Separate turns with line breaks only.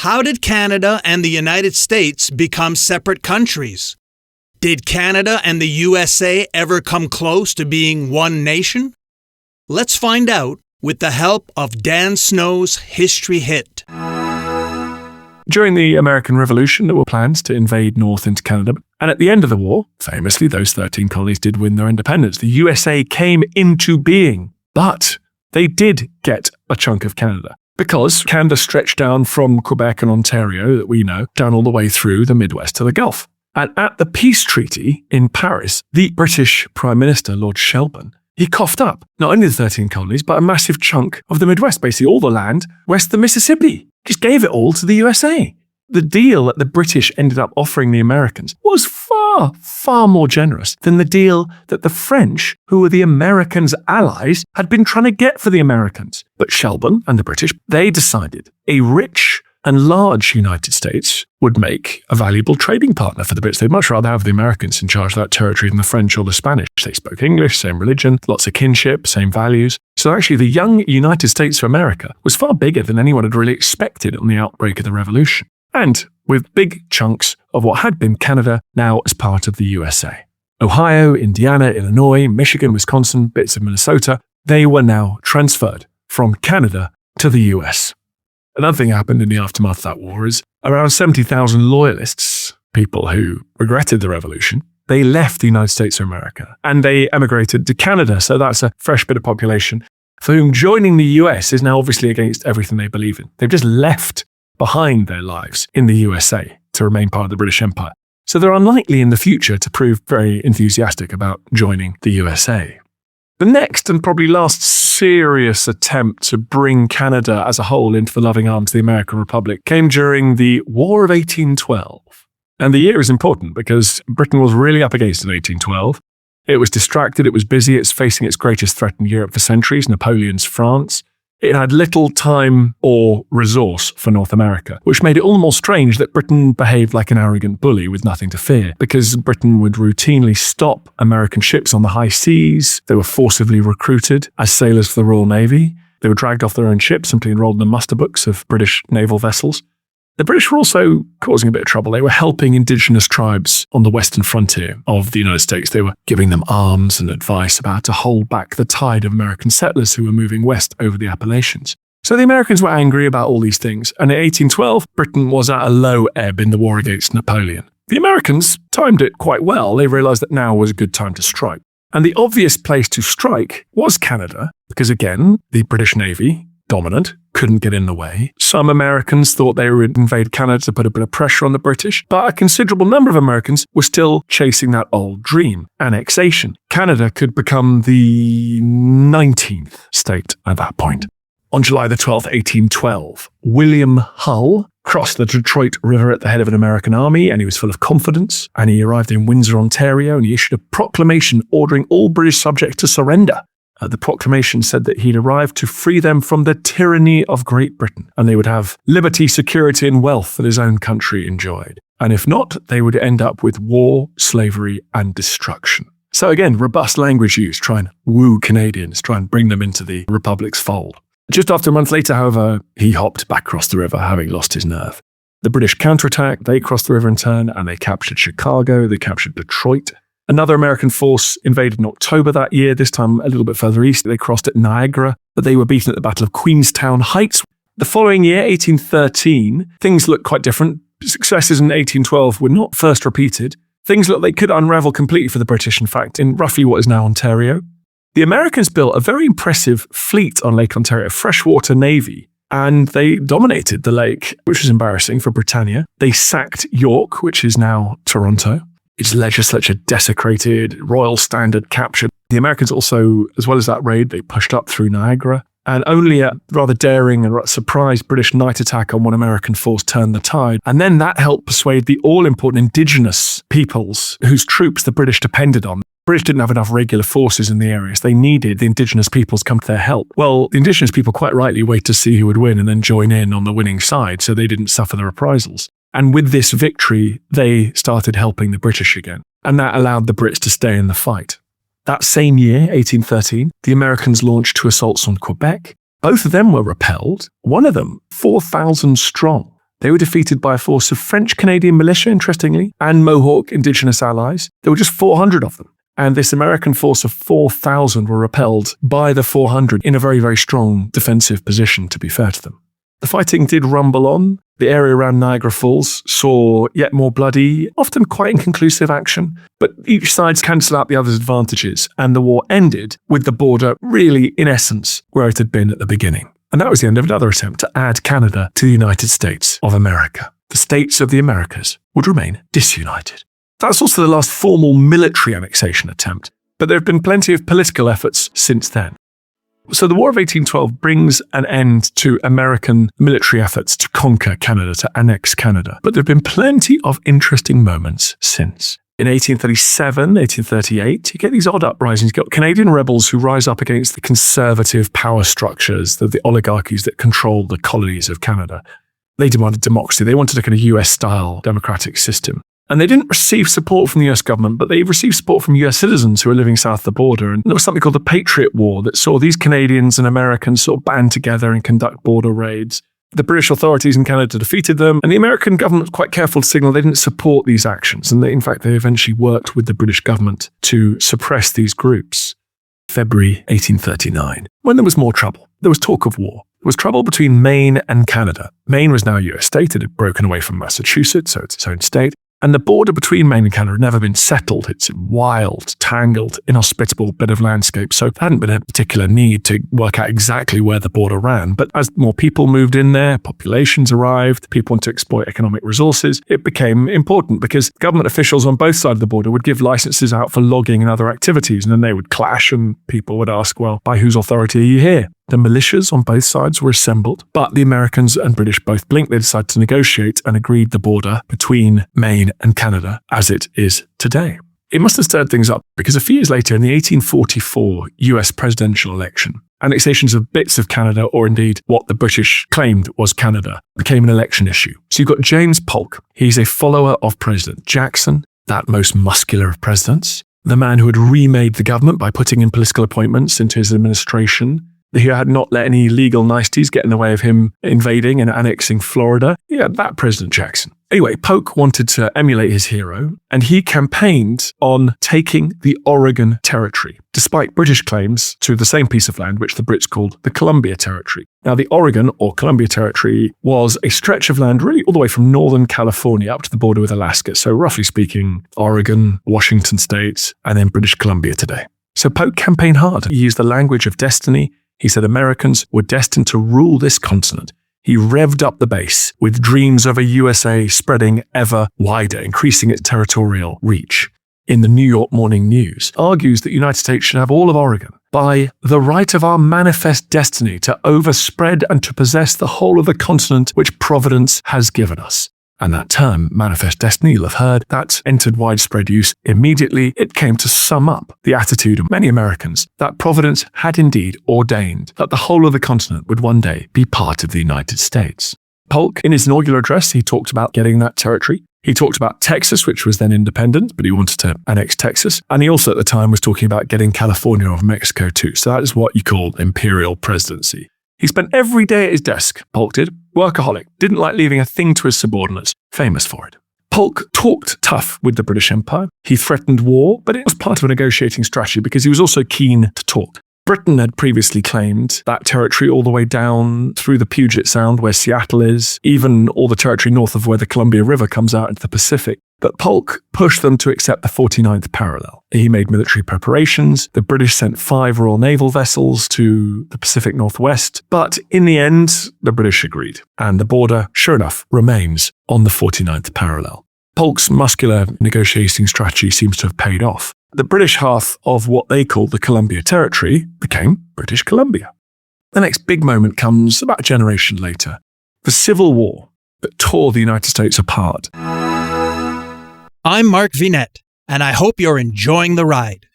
How did Canada and the United States become separate countries? Did Canada and the USA ever come close to being one nation? Let's find out with the help of Dan Snow's History Hit.
During the American Revolution, there were plans to invade north into Canada. And at the end of the war, famously, those 13 colonies did win their independence. The USA came into being, but they did get a chunk of Canada because Canada stretched down from Quebec and Ontario, that we know, down all the way through the Midwest to the Gulf. And at the peace treaty in Paris, the British Prime Minister, Lord Shelburne, he coughed up not only the 13 colonies, but a massive chunk of the Midwest, basically all the land west of the Mississippi. Just gave it all to the USA. The deal that the British ended up offering the Americans was far, far more generous than the deal that the French, who were the Americans' allies, had been trying to get for the Americans. But Shelburne and the British, they decided a rich and large United States would make a valuable trading partner for the Brits. They'd much rather have the Americans in charge of that territory than the French or the Spanish. They spoke English, same religion, lots of kinship, same values. So actually the young United States of America was far bigger than anyone had really expected on the outbreak of the Revolution. And with big chunks of what had been Canada now as part of the USA. Ohio, Indiana, Illinois, Michigan, Wisconsin, bits of Minnesota, they were now transferred from Canada to the US. Another thing happened in the aftermath of that war is around 70,000 loyalists, people who regretted the revolution, they left the United States of America and they emigrated to Canada. So that's a fresh bit of population for whom joining the US is now obviously against everything they believe in. They've just left behind their lives in the USA to remain part of the British Empire. So they're unlikely in the future to prove very enthusiastic about joining the USA. The next and probably last serious attempt to bring Canada as a whole into the loving arms of the American Republic came during the War of 1812. And the year is important because Britain was really up against it in 1812. It was distracted, it was busy, it's facing its greatest threat in Europe for centuries, Napoleon's France. It had little time or resource for North America, which made it all the more strange that Britain behaved like an arrogant bully with nothing to fear, because Britain would routinely stop American ships on the high seas. They were forcibly recruited as sailors for the Royal Navy. They were dragged off their own ships, simply enrolled in the muster books of British naval vessels. The British were also causing a bit of trouble. They were helping indigenous tribes on the western frontier of the United States. They were giving them arms and advice about how to hold back the tide of American settlers who were moving west over the Appalachians. So the Americans were angry about all these things. And in 1812, Britain was at a low ebb in the war against Napoleon. The Americans timed it quite well. They realized that now was a good time to strike. And the obvious place to strike was Canada, because again, the British Navy, dominant, couldn't get in the way. Some Americans thought they would invade Canada to put a bit of pressure on the British, but a considerable number of Americans were still chasing that old dream, annexation. Canada could become the 19th state at that point. On July the 12th, 1812, William Hull crossed the Detroit River at the head of an American army, and he was full of confidence, and he arrived in Windsor, Ontario, and he issued a proclamation ordering all British subjects to surrender. The proclamation said that he'd arrived to free them from the tyranny of Great Britain, and they would have liberty, security, and wealth that his own country enjoyed. And if not, they would end up with war, slavery, and destruction. So again, robust language use, try and woo Canadians, try and bring them into the Republic's fold. Just after a month later, however, he hopped back across the river, having lost his nerve. The British counterattacked, they crossed the river in turn, and they captured Chicago, they captured Detroit. Another American force invaded in October that year, this time a little bit further east. They crossed at Niagara, but they were beaten at the Battle of Queenstown Heights. The following year, 1813, things looked quite different. Successes in 1812 were not first repeated. Things looked like they could unravel completely for the British, in fact, in roughly what is now Ontario. The Americans built a very impressive fleet on Lake Ontario, a freshwater navy, and they dominated the lake, which was embarrassing for Britannia. They sacked York, which is now Toronto. Its legislature desecrated, royal standard captured. The Americans also, as well as that raid, they pushed up through Niagara. And only a rather daring and surprise British night attack on one American force turned the tide. And then that helped persuade the all-important indigenous peoples whose troops the British depended on. The British didn't have enough regular forces in the areas. They needed the indigenous peoples to come to their help. Well, the indigenous people quite rightly wait to see who would win and then join in on the winning side so they didn't suffer the reprisals. And with this victory, they started helping the British again. And that allowed the Brits to stay in the fight. That same year, 1813, the Americans launched two assaults on Quebec. Both of them were repelled. One of them, 4,000 strong. They were defeated by a force of French-Canadian militia, interestingly, and Mohawk indigenous allies. There were just 400 of them. And this American force of 4,000 were repelled by the 400 in a very, very strong defensive position, to be fair to them. The fighting did rumble on. The area around Niagara Falls saw yet more bloody, often quite inconclusive action, but each side cancelled out the other's advantages, and the war ended with the border really, in essence, where it had been at the beginning. And that was the end of another attempt to add Canada to the United States of America. The states of the Americas would remain disunited. That's also the last formal military annexation attempt, but there have been plenty of political efforts since then. So the War of 1812 brings an end to American military efforts to conquer Canada, to annex Canada. But there have been plenty of interesting moments since. In 1837, 1838, you get these odd uprisings. You've got Canadian rebels who rise up against the conservative power structures, the oligarchies that control the colonies of Canada. They demanded democracy. They wanted a kind of US-style democratic system. And they didn't receive support from the US government, but they received support from US citizens who were living south of the border. And there was something called the Patriot War that saw these Canadians and Americans sort of band together and conduct border raids. The British authorities in Canada defeated them, and the American government was quite careful to signal they didn't support these actions. And in fact, they eventually worked with the British government to suppress these groups. February 1839, when there was more trouble. There was talk of war. There was trouble between Maine and Canada. Maine was now a US state. It had broken away from Massachusetts, so it's its own state. And the border between Maine and Canada had never been settled. It's a wild, tangled, inhospitable bit of landscape. So there hadn't been a particular need to work out exactly where the border ran. But as more people moved in there, populations arrived, people wanted to exploit economic resources, it became important because government officials on both sides of the border would give licenses out for logging and other activities. And then they would clash and people would ask, well, by whose authority are you here? The militias on both sides were assembled, but the Americans and British both blinked. They decided to negotiate and agreed the border between Maine and Canada as it is today. It must have stirred things up because a few years later, in the 1844 US presidential election, annexations of bits of Canada, or indeed what the British claimed was Canada, became an election issue. So you've got James Polk. He's a follower of President Jackson, that most muscular of presidents, the man who had remade the government by putting in political appointments into his administration. He had not let any legal niceties get in the way of him invading and annexing Florida. Yeah, that President Jackson. Anyway, Polk wanted to emulate his hero, and he campaigned on taking the Oregon Territory, despite British claims to the same piece of land, which the Brits called the Columbia Territory. Now, the Oregon, or Columbia Territory, was a stretch of land really all the way from northern California up to the border with Alaska. So roughly speaking, Oregon, Washington State, and then British Columbia today. So Polk campaigned hard. He used the language of destiny. He said Americans were destined to rule this continent. He revved up the base with dreams of a USA spreading ever wider, increasing its territorial reach. In the New York Morning News, argues that the United States should have all of Oregon by the right of our manifest destiny to overspread and to possess the whole of the continent which Providence has given us. And that term, manifest destiny, you'll have heard, that entered widespread use immediately. It came to sum up the attitude of many Americans that Providence had indeed ordained that the whole of the continent would one day be part of the United States. Polk, in his inaugural address, he talked about getting that territory. He talked about Texas, which was then independent, but he wanted to annex Texas. And he also at the time was talking about getting California off Mexico too. So that is what you call imperial presidency. He spent every day at his desk, Polk did. Workaholic, didn't like leaving a thing to his subordinates, famous for it. Polk talked tough with the British Empire. He threatened war, but it was part of a negotiating strategy because he was also keen to talk. Britain had previously claimed that territory all the way down through the Puget Sound where Seattle is, even all the territory north of where the Columbia River comes out into the Pacific. But Polk pushed them to accept the 49th parallel. He made military preparations. The British sent 5 Royal Naval vessels to the Pacific Northwest. But in the end, the British agreed. And the border, sure enough, remains on the 49th parallel. Polk's muscular negotiating strategy seems to have paid off. The British half of what they called the Columbia Territory became British Columbia. The next big moment comes about a generation later. The Civil War that tore the United States apart.
I'm Mark Vinette, and I hope you're enjoying the ride.